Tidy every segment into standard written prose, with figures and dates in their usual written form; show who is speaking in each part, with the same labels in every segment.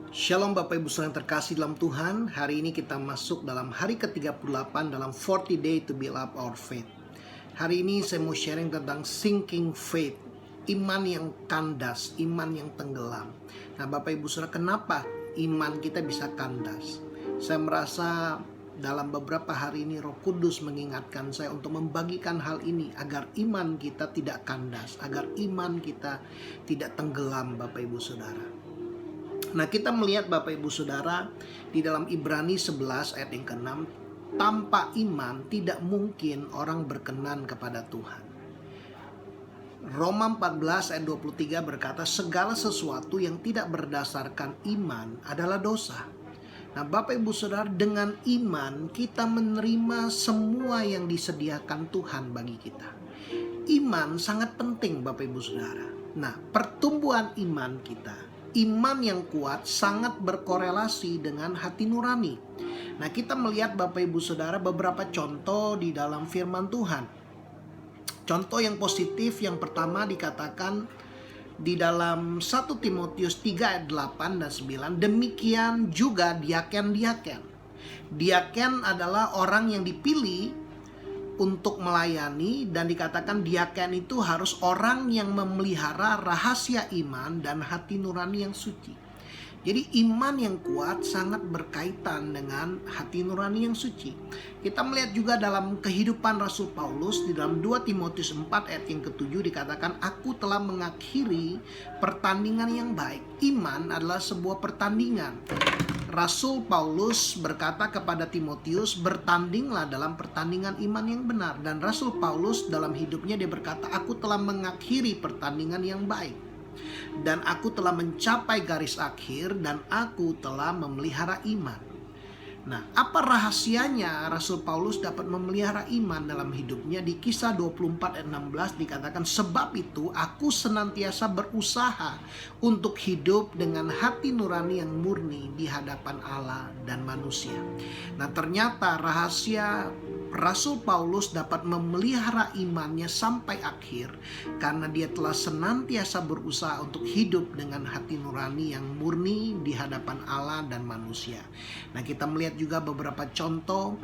Speaker 1: Shalom Bapak Ibu Saudara yang terkasih dalam Tuhan. Hari ini kita masuk dalam hari ke-38 dalam 40 day to build up our faith. Hari ini saya mau sharing tentang sinking faith, iman yang kandas, iman yang tenggelam. Nah Bapak Ibu Saudara, kenapa iman kita bisa kandas? Saya merasa dalam beberapa hari ini Roh Kudus mengingatkan saya untuk membagikan hal ini agar iman kita tidak kandas, agar iman kita tidak tenggelam Bapak Ibu Saudara. Nah, kita melihat Bapak Ibu Saudara di dalam Ibrani 11 ayat yang ke-6, tanpa iman tidak mungkin orang berkenan kepada Tuhan. Roma 14 ayat 23 berkata, segala sesuatu yang tidak berdasarkan iman adalah dosa. Nah, Bapak Ibu Saudara, dengan iman kita menerima semua yang disediakan Tuhan bagi kita. Iman sangat penting Bapak Ibu Saudara. Nah, pertumbuhan iman kita, iman yang kuat sangat berkorelasi dengan hati nurani. Nah, kita melihat Bapak Ibu Saudara beberapa contoh di dalam firman Tuhan. Contoh yang positif yang pertama dikatakan di dalam 1 Timotius 3 ayat 8 dan 9. Demikian juga diaken-diaken. Diaken adalah orang yang dipilih untuk melayani, dan dikatakan diaken itu harus orang yang memelihara rahasia iman dan hati nurani yang suci. Jadi iman yang kuat sangat berkaitan dengan hati nurani yang suci. Kita melihat juga dalam kehidupan Rasul Paulus di dalam 2 Timotius 4 ayat yang ke-7 dikatakan, aku telah mengakhiri pertandingan yang baik. Iman adalah sebuah pertandingan. Rasul Paulus berkata kepada Timotius, bertandinglah dalam pertandingan iman yang benar. Dan Rasul Paulus dalam hidupnya dia berkata, aku telah mengakhiri pertandingan yang baik, dan aku telah mencapai garis akhir, dan aku telah memelihara iman. Nah, apa rahasianya Rasul Paulus dapat memelihara iman dalam hidupnya? Di Kisah 24 ayat 16 dikatakan, sebab itu aku senantiasa berusaha untuk hidup dengan hati nurani yang murni di hadapan Allah dan manusia. Nah, ternyata rahasia Rasul Paulus dapat memelihara imannya sampai akhir karena dia telah senantiasa berusaha untuk hidup dengan hati nurani yang murni di hadapan Allah dan manusia. Nah, kita melihat juga beberapa contoh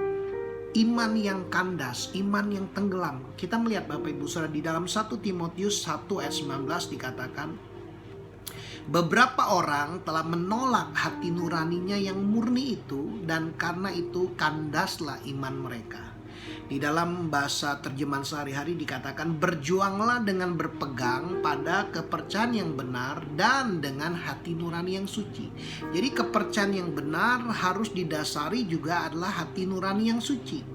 Speaker 1: iman yang kandas, iman yang tenggelam. Kita melihat Bapak Ibu Saudara di dalam 1 Timotius 1 ayat 19 dikatakan, beberapa orang telah menolak hati nuraninya yang murni itu, dan karena itu kandaslah iman mereka. Di dalam bahasa terjemahan sehari-hari dikatakan, berjuanglah dengan berpegang pada kepercayaan yang benar dan dengan hati nurani yang suci. Jadi kepercayaan yang benar harus didasari juga adalah hati nurani yang suci.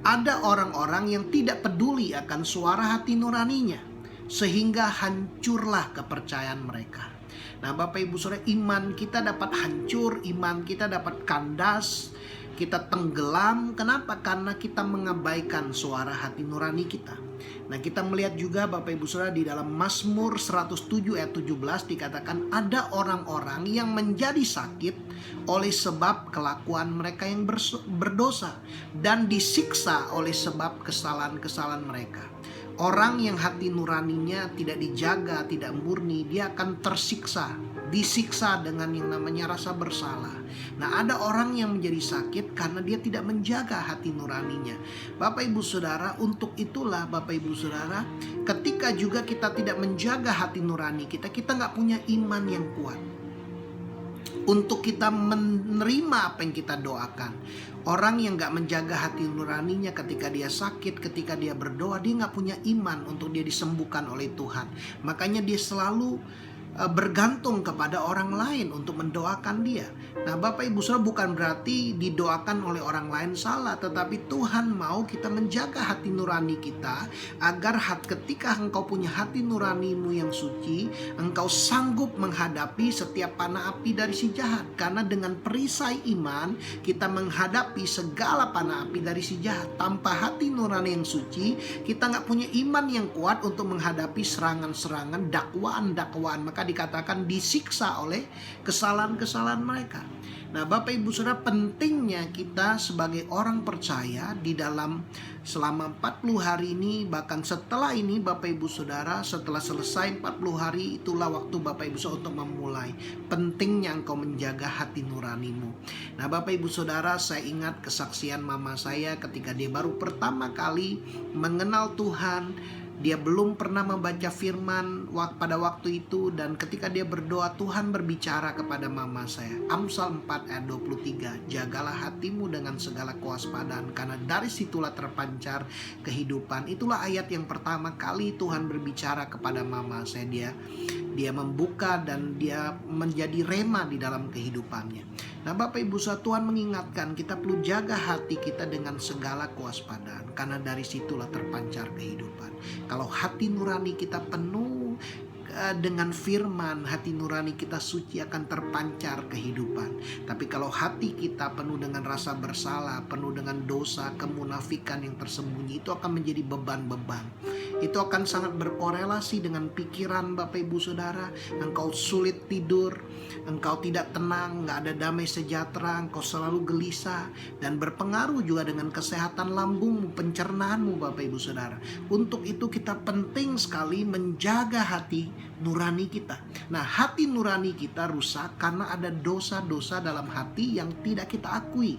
Speaker 1: Ada orang-orang yang tidak peduli akan suara hati nuraninya, sehingga hancurlah kepercayaan mereka. Nah, Bapak Ibu Saudara, iman kita dapat hancur, iman kita dapat kandas, kita tenggelam. Kenapa? Karena kita mengabaikan suara hati nurani kita. Nah, kita melihat juga Bapak Ibu Saudara di dalam Mazmur 107 ayat 17 dikatakan, ada orang-orang yang menjadi sakit oleh sebab kelakuan mereka yang berdosa, dan disiksa oleh sebab kesalahan-kesalahan mereka. Orang yang hati nuraninya tidak dijaga, tidak murni, dia akan tersiksa, disiksa dengan yang namanya rasa bersalah. Nah, ada orang yang menjadi sakit karena dia tidak menjaga hati nuraninya. Bapak Ibu Saudara, untuk itulah Bapak Ibu Saudara, ketika juga kita tidak menjaga hati nurani kita, kita nggak punya iman yang kuat untuk kita menerima apa yang kita doakan. Orang yang gak menjaga hati nuraninya ketika dia sakit, ketika dia berdoa, dia gak punya iman untuk dia disembuhkan oleh Tuhan. Makanya dia selalu bergantung kepada orang lain untuk mendoakan dia. Nah, Bapak Ibu Saudara, bukan berarti didoakan oleh orang lain salah, tetapi Tuhan mau kita menjaga hati nurani kita agar ketika engkau punya hati nuranimu yang suci, engkau sanggup menghadapi setiap panah api dari si jahat. Karena dengan perisai iman kita menghadapi segala panah api dari si jahat. Tanpa hati nurani yang suci, kita gak punya iman yang kuat untuk menghadapi serangan-serangan, dakwaan-dakwaan. Maka dikatakan disiksa oleh kesalahan-kesalahan mereka. Nah, Bapak Ibu Saudara, pentingnya kita sebagai orang percaya di dalam selama 40 hari ini, bahkan setelah ini Bapak Ibu Saudara, setelah selesai 40 hari, itulah waktu Bapak Ibu Saudara untuk memulai. Pentingnya engkau menjaga hati nuranimu. Nah, Bapak Ibu Saudara, saya ingat kesaksian mama saya ketika dia baru pertama kali mengenal Tuhan. Dia belum pernah membaca firman pada waktu itu, dan ketika dia berdoa, Tuhan berbicara kepada mama saya. Amsal 4 ayat 23, jagalah hatimu dengan segala kewaspadaan, karena dari situlah terpancar kehidupan. Itulah ayat yang pertama kali Tuhan berbicara kepada mama saya. Dia membuka dan dia menjadi rema di dalam kehidupannya. Nah, Bapak Ibu Saudara, Tuhan mengingatkan kita perlu jaga hati kita dengan segala kewaspadaan, karena dari situlah terpancar kehidupan. Kalau hati nurani kita penuh dengan firman, hati nurani kita suci, akan terpancar kehidupan. Tapi kalau hati kita penuh dengan rasa bersalah, penuh dengan dosa, kemunafikan yang tersembunyi, itu akan menjadi beban-beban. Itu akan sangat berkorelasi dengan pikiran Bapak Ibu Saudara. Engkau sulit tidur, engkau tidak tenang, gak ada damai sejahtera, engkau selalu gelisah, dan berpengaruh juga dengan kesehatan lambungmu, pencernaanmu Bapak Ibu Saudara. Untuk itu kita penting sekali menjaga hati nurani kita. Nah, hati nurani kita rusak karena ada dosa-dosa dalam hati yang tidak kita akui.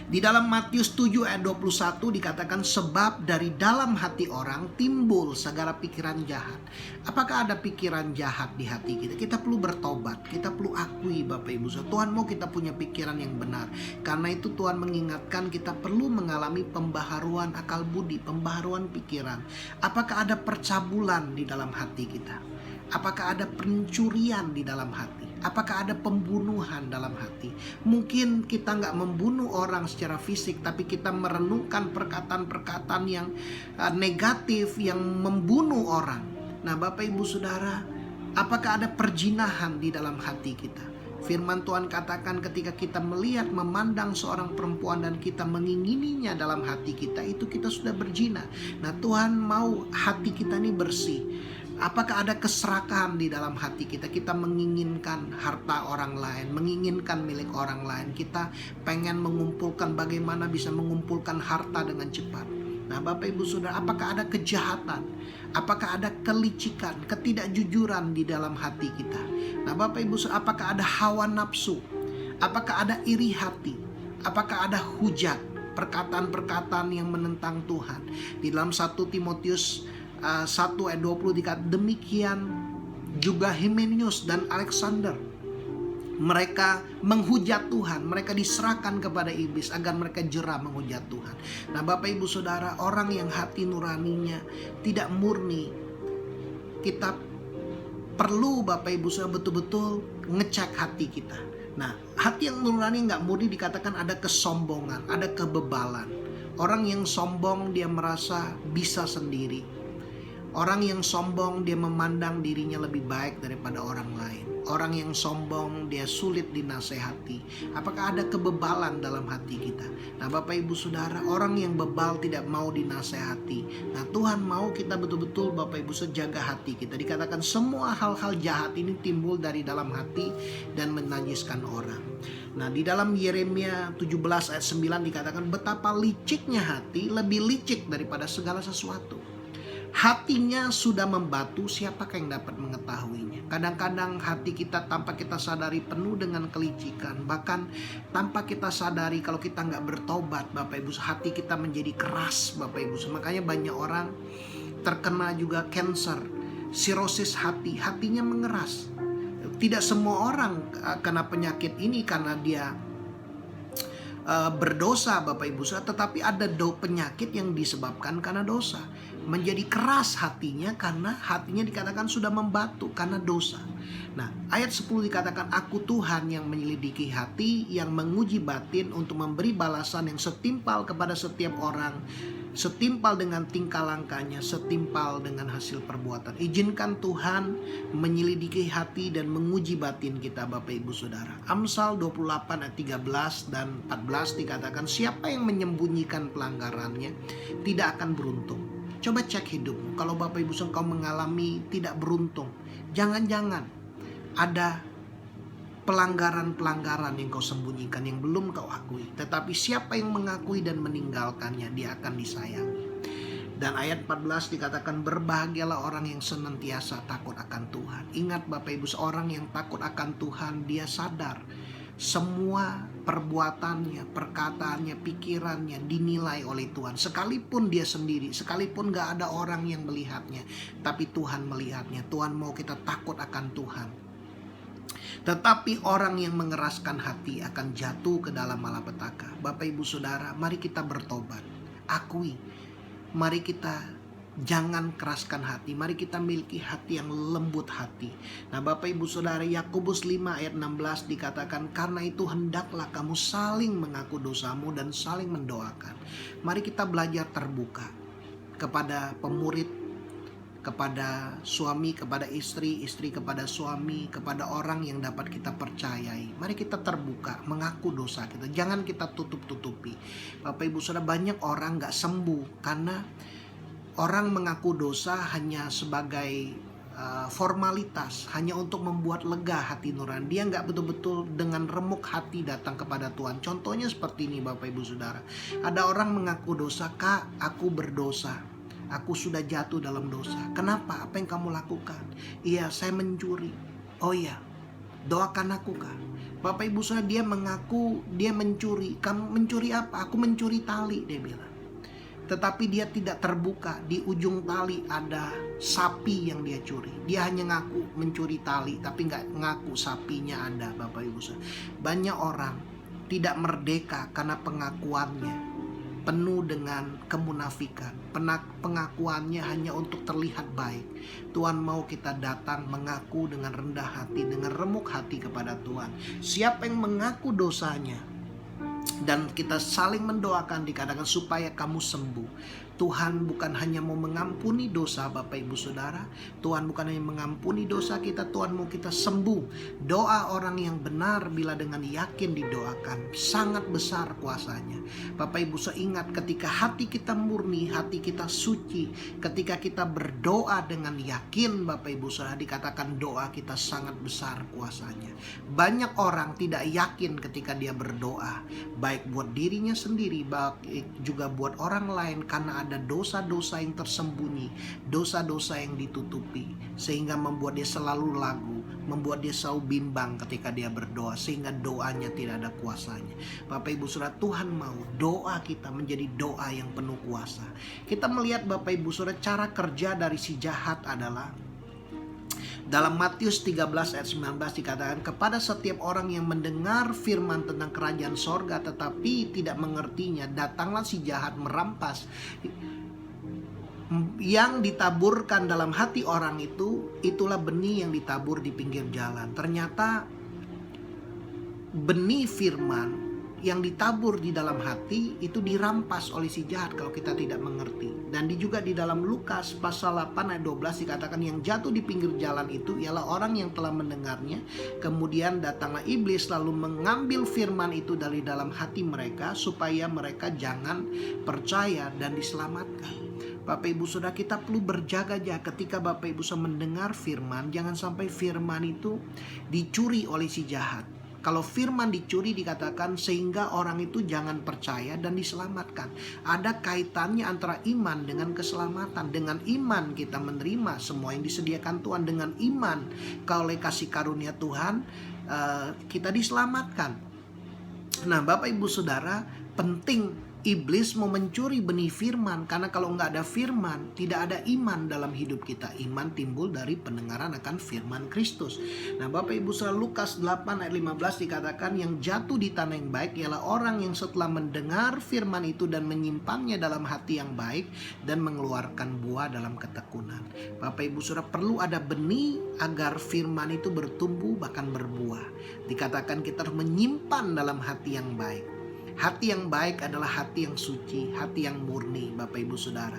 Speaker 1: Di dalam Matius 7 ayat 21 dikatakan, sebab dari dalam hati orang timbul segala pikiran jahat. Apakah ada pikiran jahat di hati kita? Kita perlu bertobat, kita perlu akui Bapak Ibu Saudara. Tuhan mau kita punya pikiran yang benar. Karena itu Tuhan mengingatkan kita perlu mengalami pembaharuan akal budi, pembaharuan pikiran. Apakah ada percabulan di dalam hati kita? Apakah ada pencurian di dalam hati? Apakah ada pembunuhan dalam hati? Mungkin kita nggak membunuh orang secara fisik, tapi kita merenungkan perkataan-perkataan yang negatif, yang membunuh orang. Nah, Bapak Ibu Saudara, apakah ada perjinahan di dalam hati kita? Firman Tuhan katakan ketika kita melihat, memandang seorang perempuan dan kita mengingininya dalam hati kita, itu kita sudah berzina. Nah, Tuhan mau hati kita ini bersih. Apakah ada keserakahan di dalam hati kita? Kita menginginkan harta orang lain, menginginkan milik orang lain. Kita pengen mengumpulkan, bagaimana bisa mengumpulkan harta dengan cepat. Nah, Bapak Ibu Saudara, apakah ada kejahatan? Apakah ada kelicikan, ketidakjujuran di dalam hati kita? Nah, Bapak Ibu Saudara, apakah ada hawa nafsu? Apakah ada iri hati? Apakah ada hujat, perkataan-perkataan yang menentang Tuhan? Di dalam 1 Timotius 1 ayat 20 dikatakan, demikian juga Himenius dan Alexander, mereka menghujat Tuhan, mereka diserahkan kepada iblis agar mereka jera menghujat Tuhan. Nah, Bapak Ibu Saudara, orang yang hati nuraninya tidak murni, kita perlu Bapak Ibu Saudara betul-betul ngecek hati kita. Nah, hati yang nurani nggak murni dikatakan ada kesombongan, ada kebebalan. Orang yang sombong dia merasa bisa sendiri. Orang yang sombong dia memandang dirinya lebih baik daripada orang lain. Orang yang sombong dia sulit dinasehati. Apakah ada kebebalan dalam hati kita? Nah, Bapak Ibu Saudara, orang yang bebal tidak mau dinasehati. Nah, Tuhan mau kita betul-betul Bapak Ibu jaga hati kita. Dikatakan semua hal-hal jahat ini timbul dari dalam hati dan menajiskan orang. Nah, di dalam Yeremia 17 ayat 9 dikatakan, betapa liciknya hati, lebih licik daripada segala sesuatu. Hatinya sudah membatu, siapakah yang dapat mengetahuinya? Kadang-kadang hati kita tanpa kita sadari penuh dengan kelicikan. Bahkan tanpa kita sadari, kalau kita nggak bertobat Bapak Ibu, hati kita menjadi keras Bapak Ibu. Makanya banyak orang terkena juga cancer, sirosis hati, hatinya mengeras. Tidak semua orang kena penyakit ini karena dia berdosa Bapak Ibu, tetapi ada penyakit yang disebabkan karena dosa. Menjadi keras hatinya karena hatinya dikatakan sudah membatu karena dosa. Nah, ayat 10 dikatakan, aku Tuhan yang menyelidiki hati, yang menguji batin untuk memberi balasan yang setimpal kepada setiap orang, setimpal dengan tingkah langkahnya, setimpal dengan hasil perbuatan. Izinkan Tuhan menyelidiki hati dan menguji batin kita Bapak Ibu Saudara. Amsal 28 ayat 13 dan 14 dikatakan, siapa yang menyembunyikan pelanggarannya tidak akan beruntung. Coba cek hidupmu. Kalau Bapak Ibu Saudara kau mengalami tidak beruntung Jangan-jangan ada pelanggaran-pelanggaran yang kau sembunyikan, yang belum kau akui. Tetapi siapa yang mengakui dan meninggalkannya, dia akan disayangi. Dan ayat 14 dikatakan, berbahagialah orang yang senantiasa takut akan Tuhan. Ingat Bapak Ibu, seorang yang takut akan Tuhan, dia sadar semua perbuatannya, perkataannya, pikirannya dinilai oleh Tuhan. Sekalipun dia sendiri, sekalipun gak ada orang yang melihatnya, tapi Tuhan melihatnya. Tuhan mau kita takut akan Tuhan. Tetapi orang yang mengeraskan hati akan jatuh ke dalam malapetaka. Bapak Ibu Saudara, mari kita bertobat. Akui. Mari kita jangan keraskan hati. Mari kita miliki hati yang lembut hati. Nah Bapak Ibu Saudara, Yakobus 5 ayat 16 dikatakan, karena itu hendaklah kamu saling mengaku dosamu dan saling mendoakan. Mari kita belajar terbuka kepada pemurid, kepada suami, kepada istri, istri kepada suami, kepada orang yang dapat kita percayai. Mari kita terbuka, mengaku dosa kita. Jangan kita tutup-tutupi. Bapak Ibu Saudara, banyak orang gak sembuh karena orang mengaku dosa hanya sebagai formalitas, hanya untuk membuat lega hati nurani. Dia gak betul-betul dengan remuk hati datang kepada Tuhan. Contohnya seperti ini Bapak Ibu Saudara. Ada orang mengaku dosa, Kak, aku berdosa. Aku sudah jatuh dalam dosa. Kenapa? Apa yang kamu lakukan? Iya, saya mencuri. Oh iya, doakan aku, Kak. Bapak Ibu Saudara, dia mengaku dia mencuri. Kamu mencuri apa? Aku mencuri tali, dia bilang. Tetapi dia tidak terbuka. Di ujung tali ada sapi yang dia curi. Dia hanya ngaku mencuri tali, tapi nggak ngaku sapinya ada, Bapak Ibu Saudara. Banyak orang tidak merdeka karena pengakuannya penuh dengan kemunafikan. Pengakuannya hanya untuk terlihat baik. Tuhan mau kita datang mengaku dengan rendah hati, dengan remuk hati kepada Tuhan. Siapa yang mengaku dosanya dan kita saling mendoakan, dikatakan supaya kamu sembuh. Tuhan bukan hanya mau mengampuni dosa Bapak Ibu Saudara. Tuhan bukan hanya mengampuni dosa kita, Tuhan mau kita sembuh. Doa orang yang benar bila dengan yakin didoakan, sangat besar kuasanya. Bapak Ibu Saudara, ingat ketika hati kita murni, hati kita suci, ketika kita berdoa dengan yakin, Bapak Ibu Saudara, dikatakan doa kita sangat besar kuasanya. Banyak orang tidak yakin ketika dia berdoa, baik buat dirinya sendiri, baik juga buat orang lain, karena ada dosa-dosa yang tersembunyi, dosa-dosa yang ditutupi, sehingga membuat dia selalu ragu, membuat dia selalu bimbang ketika dia berdoa, sehingga doanya tidak ada kuasanya. Bapak Ibu Saudara, Tuhan mau doa kita menjadi doa yang penuh kuasa. Kita melihat Bapak Ibu Saudara, cara kerja dari si jahat adalah dalam Matius 13 ayat 19 dikatakan, kepada setiap orang yang mendengar firman tentang kerajaan sorga tetapi tidak mengertinya, datanglah si jahat merampas yang ditaburkan dalam hati orang itu. Itulah benih yang ditabur di pinggir jalan. Ternyata benih firman yang ditabur di dalam hati itu dirampas oleh si jahat kalau kita tidak mengerti. Dan juga di dalam Lukas pasal 8 ayat 12 dikatakan, yang jatuh di pinggir jalan itu ialah orang yang telah mendengarnya, kemudian datanglah iblis lalu mengambil firman itu dari dalam hati mereka supaya mereka jangan percaya dan diselamatkan. Bapak Ibu Saudara, kita perlu berjaga-jaga ketika Bapak Ibu Saudara mendengar firman. Jangan sampai firman itu dicuri oleh si jahat. Kalau firman dicuri dikatakan sehingga orang itu jangan percaya dan diselamatkan. Ada kaitannya antara iman dengan keselamatan. Dengan iman kita menerima semua yang disediakan Tuhan. Dengan iman oleh kasih karunia Tuhan kita diselamatkan. Nah Bapak Ibu Saudara, penting iblis mau mencuri benih firman, karena kalau nggak ada firman, tidak ada iman dalam hidup kita. Iman timbul dari pendengaran akan firman Kristus. Nah Bapak Ibu Saudara, Lukas 8 ayat 15 dikatakan, yang jatuh di tanah yang baik ialah orang yang setelah mendengar firman itu dan menyimpannya dalam hati yang baik dan mengeluarkan buah dalam ketekunan. Bapak Ibu Saudara, perlu ada benih agar firman itu bertumbuh bahkan berbuah. Dikatakan kita harus menyimpan dalam hati yang baik. Hati yang baik adalah hati yang suci, hati yang murni, Bapak Ibu Saudara.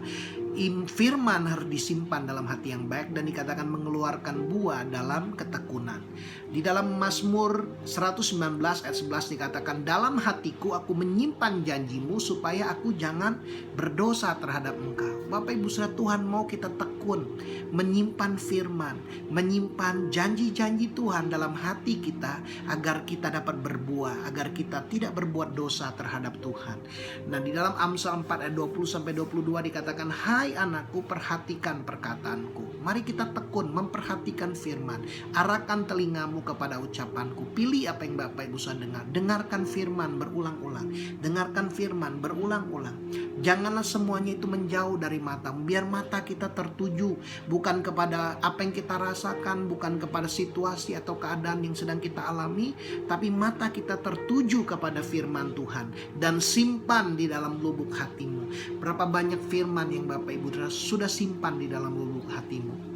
Speaker 1: Firman harus disimpan dalam hati yang baik dan dikatakan mengeluarkan buah dalam ketekunan. Di dalam Mazmur 119 ayat 11 dikatakan, dalam hatiku aku menyimpan janjimu supaya aku jangan berdosa terhadap engkau. Bapak Ibu Saudara, Tuhan mau kita tekun menyimpan firman, menyimpan janji-janji Tuhan dalam hati kita agar kita dapat berbuah, agar kita tidak berbuat dosa terhadap Tuhan. Nah, di dalam Amsal 4 ayat 20-22 dikatakan, hai anakku, perhatikan perkataanku. Mari kita tekun memperhatikan firman. Arahkan telingamu kepada ucapanku. Pilih apa yang Bapak Ibu Saudara dengar. Dengarkan firman berulang-ulang. Dengarkan firman berulang-ulang. Janganlah semuanya itu menjauh dari matamu. Biar mata kita tertuju bukan kepada apa yang kita rasakan, bukan kepada situasi atau keadaan yang sedang kita alami, tapi mata kita tertuju kepada firman Tuhan dan simpan di dalam lubuk hatimu. Berapa banyak firman yang Bapak Ibu sudah simpan di dalam lubuk hatimu?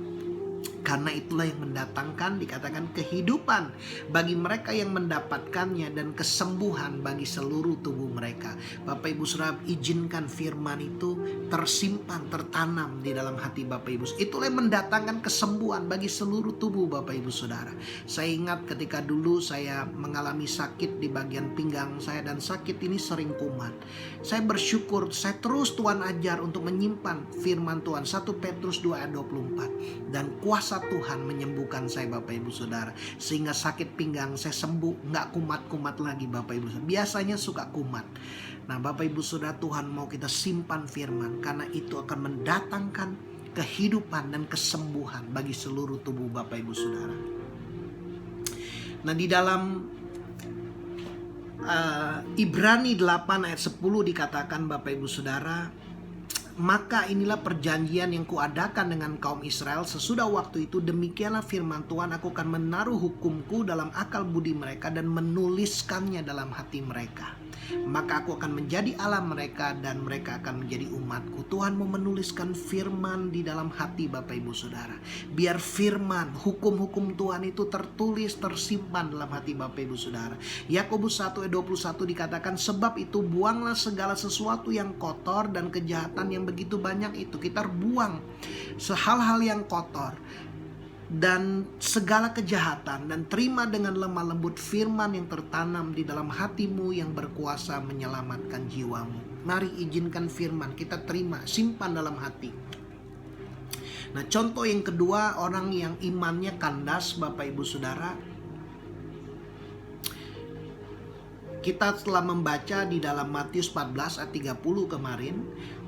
Speaker 1: Karena itulah yang mendatangkan, dikatakan, kehidupan bagi mereka yang mendapatkannya dan kesembuhan bagi seluruh tubuh mereka. Bapak Ibu Saudara, izinkan firman itu tersimpan, tertanam di dalam hati Bapak Ibu. Itulah yang mendatangkan kesembuhan bagi seluruh tubuh Bapak Ibu Saudara. Saya ingat ketika dulu saya mengalami sakit di bagian pinggang saya, dan sakit ini sering kumat. Saya bersyukur, saya terus Tuhan ajar untuk menyimpan firman Tuhan. 1 Petrus 2 ayat 24. Dan kuasa Tuhan menyembuhkan saya Bapak Ibu Saudara, sehingga sakit pinggang saya sembuh, nggak kumat-kumat lagi Bapak Ibu Saudara. Biasanya suka kumat. Nah Bapak Ibu Saudara, Tuhan mau kita simpan firman, karena itu akan mendatangkan kehidupan dan kesembuhan bagi seluruh tubuh Bapak Ibu Saudara. Nah di dalam Ibrani 8 ayat 10 dikatakan Bapak Ibu Saudara, maka inilah perjanjian yang kuadakan dengan kaum Israel sesudah waktu itu, demikianlah firman Tuhan, aku akan menaruh hukumku dalam akal budi mereka dan menuliskannya dalam hati mereka. Maka aku akan menjadi Allah mereka dan mereka akan menjadi umatku. Tuhan mau menuliskan firman di dalam hati Bapak Ibu Saudara. Biar firman, hukum-hukum Tuhan itu tertulis, tersimpan dalam hati Bapak Ibu Saudara. Yakobus 1 ayat 21 dikatakan, sebab itu buanglah segala sesuatu yang kotor dan kejahatan yang begitu banyak itu. Kita buang hal-hal yang kotor dan segala kejahatan, dan terima dengan lemah lembut firman yang tertanam di dalam hatimu yang berkuasa menyelamatkan jiwamu. Mari izinkan firman kita terima, simpan dalam hati. Nah contoh yang kedua, orang yang imannya kandas Bapak Ibu Saudara, kita telah membaca di dalam Matius 14 ayat 30 kemarin.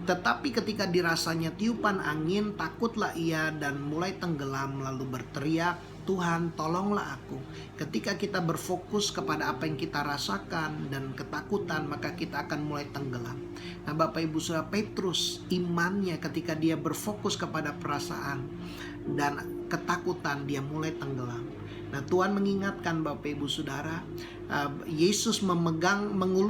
Speaker 1: Tetapi ketika dirasanya tiupan angin, takutlah ia dan mulai tenggelam, lalu berteriak, Tuhan tolonglah aku. Ketika kita berfokus kepada apa yang kita rasakan dan ketakutan, maka kita akan mulai tenggelam. Nah Bapak Ibu Saudara, Petrus imannya ketika dia berfokus kepada perasaan dan ketakutan, dia mulai tenggelam. Nah Tuhan mengingatkan Bapak Ibu Saudara, Yesus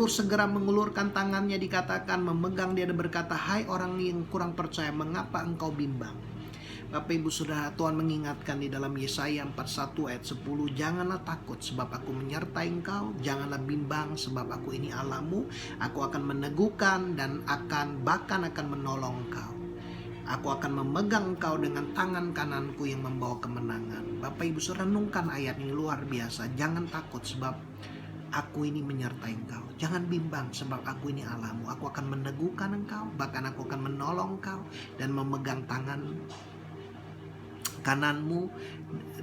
Speaker 1: segera mengulurkan tangannya, dikatakan memegang dia dan berkata, hai orang yang kurang percaya, mengapa engkau bimbang? Bapak Ibu Saudara, Tuhan mengingatkan di dalam Yesaya 41 ayat 10, janganlah takut sebab aku menyertai engkau, janganlah bimbang sebab aku ini Allahmu, aku akan meneguhkan dan bahkan akan menolong engkau. Aku akan memegang engkau dengan tangan kananku yang membawa kemenangan. Bapak Ibu Saudara, renungkan ayat ini, luar biasa. Jangan takut sebab aku ini menyertai engkau. Jangan bimbang sebab aku ini Allahmu. Aku akan meneguhkan engkau, bahkan aku akan menolong engkau dan memegang tangan kananmu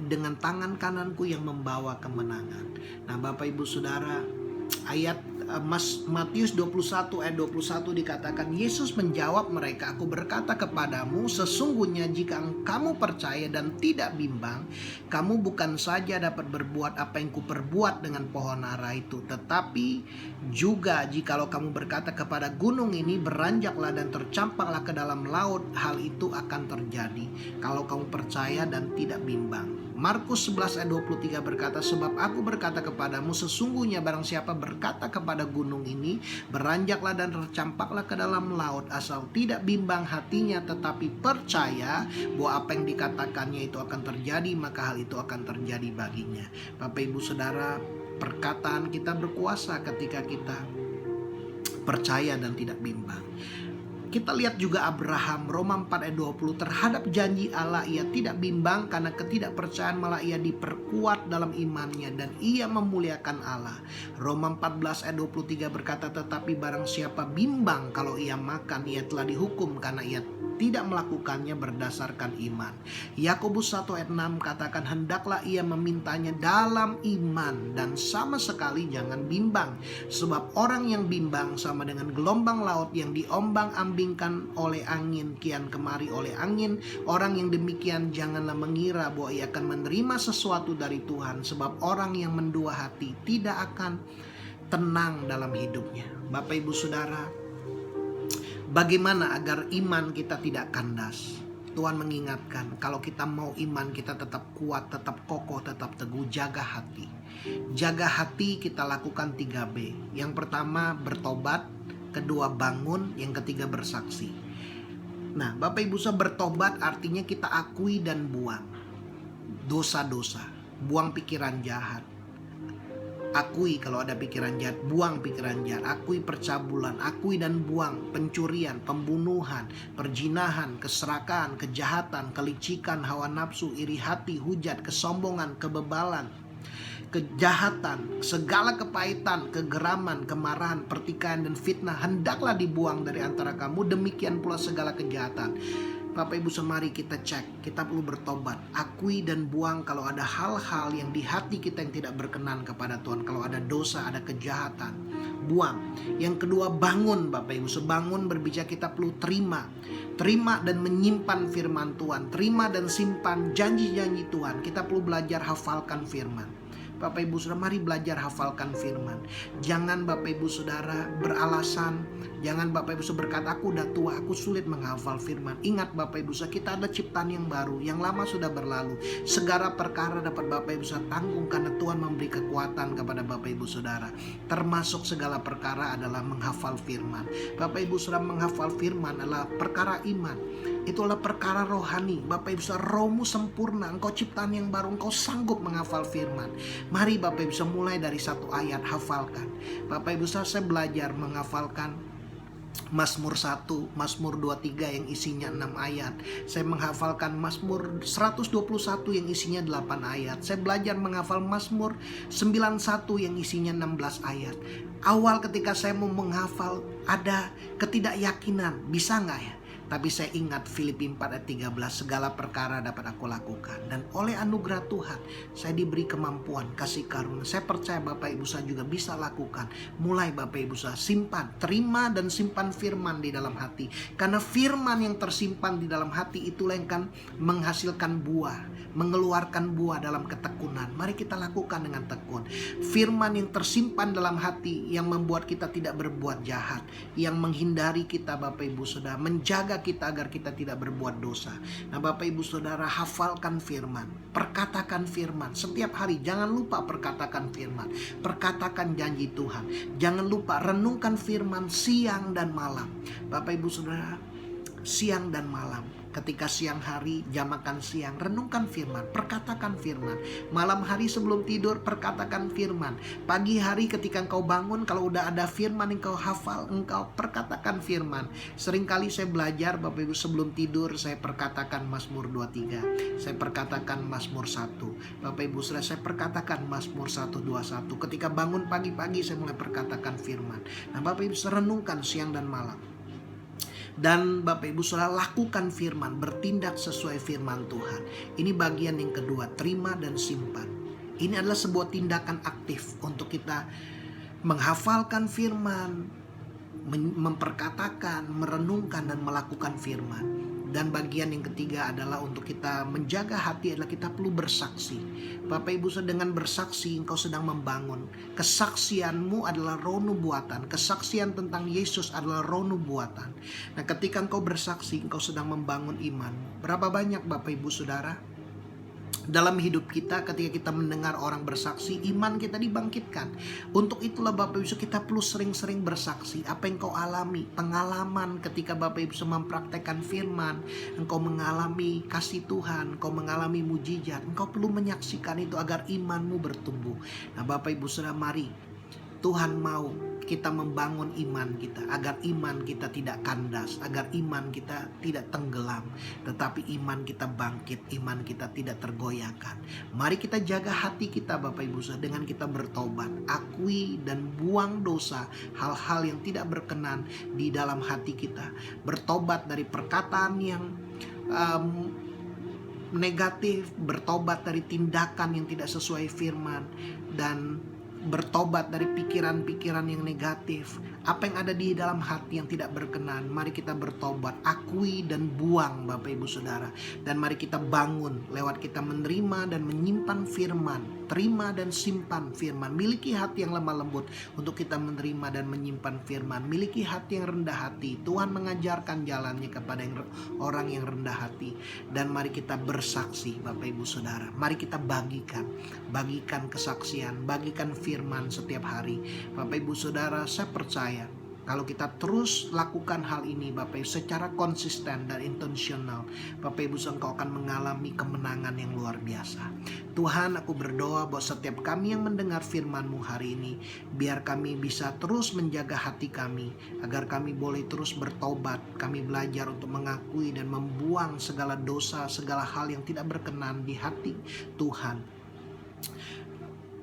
Speaker 1: dengan tangan kananku yang membawa kemenangan. Nah Bapak Ibu Saudara, ayat Matius 21 ayat 21 dikatakan, Yesus menjawab mereka, aku berkata kepadamu, sesungguhnya jika kamu percaya dan tidak bimbang, kamu bukan saja dapat berbuat apa yang kuperbuat dengan pohon ara itu, tetapi juga jikalau kamu berkata kepada gunung ini, beranjaklah dan tercampaklah ke dalam laut, hal itu akan terjadi kalau kamu percaya dan tidak bimbang. Markus 11 ayat 23 berkata, sebab aku berkata kepadamu, sesungguhnya barang siapa berkata kepada gunung ini, beranjaklah dan tercampaklah ke dalam laut, asal tidak bimbang hatinya tetapi percaya bahwa apa yang dikatakannya itu akan terjadi, maka hal itu akan terjadi baginya. Bapak Ibu Saudara, perkataan kita berkuasa ketika kita percaya dan tidak bimbang. Kita lihat juga Abraham, Roma 4 ayat 20, terhadap janji Allah ia tidak bimbang karena ketidakpercayaan, malah ia diperkuat dalam imannya dan ia memuliakan Allah. Roma 14 ayat 23 berkata, tetapi barang siapa bimbang kalau ia makan, ia telah dihukum karena ia tidak melakukannya berdasarkan iman. Yakobus 1 ayat 6 katakan, hendaklah ia memintanya dalam iman dan sama sekali jangan bimbang. Sebab orang yang bimbang sama dengan gelombang laut yang diombang-ambingkan oleh angin, kian kemari oleh angin. Orang yang demikian janganlah mengira bahwa ia akan menerima sesuatu dari Tuhan. Sebab orang yang mendua hati tidak akan tenang dalam hidupnya. Bapak Ibu Saudara, bagaimana agar iman kita tidak kandas? Tuhan mengingatkan, kalau kita mau iman kita tetap kuat, tetap kokoh, tetap teguh, jaga hati. Jaga hati kita lakukan 3B. Yang pertama bertobat, kedua bangun, yang ketiga bersaksi. Nah, Bapak Ibu Saudara, bertobat artinya kita akui dan buang dosa-dosa, buang pikiran jahat. Akui kalau ada pikiran jahat, buang pikiran jahat. Akui percabulan, akui dan buang pencurian, pembunuhan, perjinahan, keserakahan, kejahatan, kelicikan, hawa nafsu, iri hati, hujat, kesombongan, kebebalan, kejahatan, segala kepahitan, kegeraman, kemarahan, pertikaian dan fitnah hendaklah dibuang dari antara kamu. Demikian pula segala kejahatan. Bapak Ibu, mari kita cek, kita perlu bertobat, akui dan buang kalau ada hal-hal yang di hati kita yang tidak berkenan kepada Tuhan. Kalau ada dosa, ada kejahatan, buang. Yang kedua bangun, Bapak Ibu. Bangun berbicara kita perlu terima dan menyimpan firman Tuhan, terima dan simpan janji-janji Tuhan. Kita perlu belajar hafalkan firman. Bapak Ibu Saudara, mari belajar hafalkan firman. Jangan Bapak Ibu Saudara beralasan, jangan Bapak Ibu Saudara berkata, aku udah tua, aku sulit menghafal firman. Ingat Bapak Ibu Saudara, kita ada ciptaan yang baru, yang lama sudah berlalu. Segala perkara dapat Bapak Ibu Saudara tanggung karena Tuhan memberi kekuatan kepada Bapak Ibu Saudara. Termasuk segala perkara adalah menghafal firman. Bapak Ibu Saudara, menghafal firman adalah perkara iman. Itulah perkara rohani. Bapak Ibu Saudara, rohmu sempurna, engkau ciptaan yang baru, engkau sanggup menghafal firman. Mari Bapak Ibu Saudara mulai dari satu ayat, hafalkan. Bapak Ibu Saudara, saya belajar menghafalkan Mazmur 1, Mazmur 23 yang isinya 6 ayat. Saya menghafalkan Mazmur 121 yang isinya 8 ayat. Saya belajar menghafal Mazmur 91 yang isinya 16 ayat. Awal ketika saya mau menghafal ada ketidakyakinan, bisa nggak ya? Tapi saya ingat Filipi 4 ayat 13, segala perkara dapat aku lakukan. Dan oleh anugerah Tuhan, saya diberi kemampuan, kasih karunia. Saya percaya Bapak Ibu saya juga bisa lakukan. Mulai Bapak Ibu saya simpan, terima dan simpan firman di dalam hati. Karena firman yang tersimpan di dalam hati itulah yang akan menghasilkan buah, mengeluarkan buah dalam ketekunan. Mari kita lakukan dengan tekun. Firman yang tersimpan dalam hati yang membuat kita tidak berbuat jahat, yang menghindari kita Bapak Ibu Saudara, menjaga kita agar kita tidak berbuat dosa. Nah Bapak Ibu Saudara, hafalkan firman, perkatakan firman setiap hari. Jangan lupa perkatakan firman, perkatakan janji Tuhan. Jangan lupa renungkan firman siang dan malam. Bapak Ibu Saudara, siang dan malam. Ketika siang hari, jam makan siang, renungkan firman, perkatakan firman. Malam hari sebelum tidur, perkatakan firman. Pagi hari ketika engkau bangun, kalau udah ada firman yang engkau hafal, engkau perkatakan firman. Seringkali saya belajar Bapak Ibu sebelum tidur, saya perkatakan Mazmur 23, saya perkatakan Mazmur 1. Bapak Ibu saya perkatakan Mazmur 121. Ketika bangun pagi-pagi, saya mulai perkatakan firman. Nah Bapak Ibu renungkan siang dan malam. Dan Bapak Ibu Saudara, lakukan firman, bertindak sesuai firman Tuhan. Ini bagian yang kedua, terima dan simpan. Ini adalah sebuah tindakan aktif untuk kita menghafalkan firman, memperkatakan, merenungkan dan melakukan firman. Dan bagian yang ketiga adalah untuk kita menjaga hati adalah kita perlu bersaksi. Bapak Ibu Saudara, dengan bersaksi engkau sedang membangun. Kesaksianmu adalah roh nubuatan. Kesaksian tentang Yesus adalah roh nubuatan. Nah ketika engkau bersaksi, engkau sedang membangun iman. Berapa banyak Bapak Ibu Saudara, dalam hidup kita ketika kita mendengar orang bersaksi, iman kita dibangkitkan. Untuk itulah Bapak Ibu kita perlu sering-sering bersaksi. Apa yang kau alami, pengalaman ketika Bapak Ibu mempraktekkan firman, engkau mengalami kasih Tuhan, engkau mengalami mujizat, engkau perlu menyaksikan itu agar imanmu bertumbuh. Nah Bapak Ibu Saudara, mari Tuhan mau kita membangun iman kita, agar iman kita tidak kandas, agar iman kita tidak tenggelam, tetapi iman kita bangkit, iman kita tidak tergoyahkan. Mari kita jaga hati kita Bapak Ibu Saudara dengan kita bertobat, akui dan buang dosa, hal-hal yang tidak berkenan di dalam hati kita. Bertobat dari perkataan yang negatif, bertobat dari tindakan yang tidak sesuai firman, dan bertobat dari pikiran-pikiran yang negatif. Apa yang ada di dalam hati yang tidak berkenan, mari kita bertobat, akui dan buang Bapak Ibu Saudara. Dan mari kita bangun lewat kita menerima dan menyimpan firman. Terima dan simpan firman. Miliki hati yang lemah lembut untuk kita menerima dan menyimpan firman. Miliki hati yang rendah hati. Tuhan mengajarkan jalannya kepada orang yang rendah hati. Dan mari kita bersaksi Bapak Ibu Saudara. Mari kita bagikan kesaksian, bagikan firman setiap hari. Bapak Ibu Saudara, saya percaya kalau kita terus lakukan hal ini Bapak Ibu secara konsisten dan intensional, Bapak Ibu engkau akan mengalami kemenangan yang luar biasa. Tuhan, aku berdoa bahwa setiap kami yang mendengar firman-Mu hari ini, biar kami bisa terus menjaga hati kami, agar kami boleh terus bertobat. Kami belajar untuk mengakui dan membuang segala dosa, segala hal yang tidak berkenan di hati Tuhan.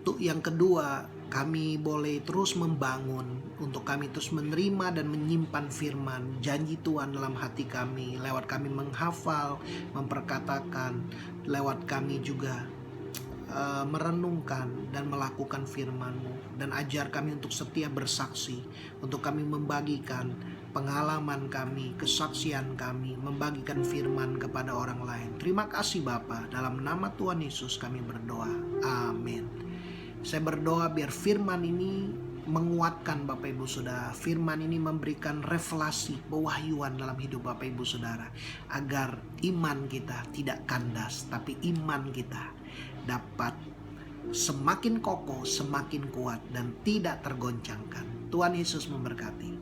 Speaker 1: Yang kedua, kami boleh terus membangun untuk kami terus menerima dan menyimpan firman janji Tuhan dalam hati kami, lewat kami menghafal, memperkatakan, lewat kami juga merenungkan dan melakukan firman-Mu. Dan ajar kami untuk setia bersaksi, untuk kami membagikan pengalaman kami, kesaksian kami, membagikan firman kepada orang lain. Terima kasih Bapa, dalam nama Tuhan Yesus kami berdoa, amin. Saya berdoa biar firman ini menguatkan Bapak Ibu Saudara. Firman ini memberikan revelasi, pewahyuan dalam hidup Bapak Ibu Saudara, agar iman kita tidak kandas, tapi iman kita dapat semakin kokoh, semakin kuat, dan tidak tergoncangkan. Tuhan Yesus memberkati.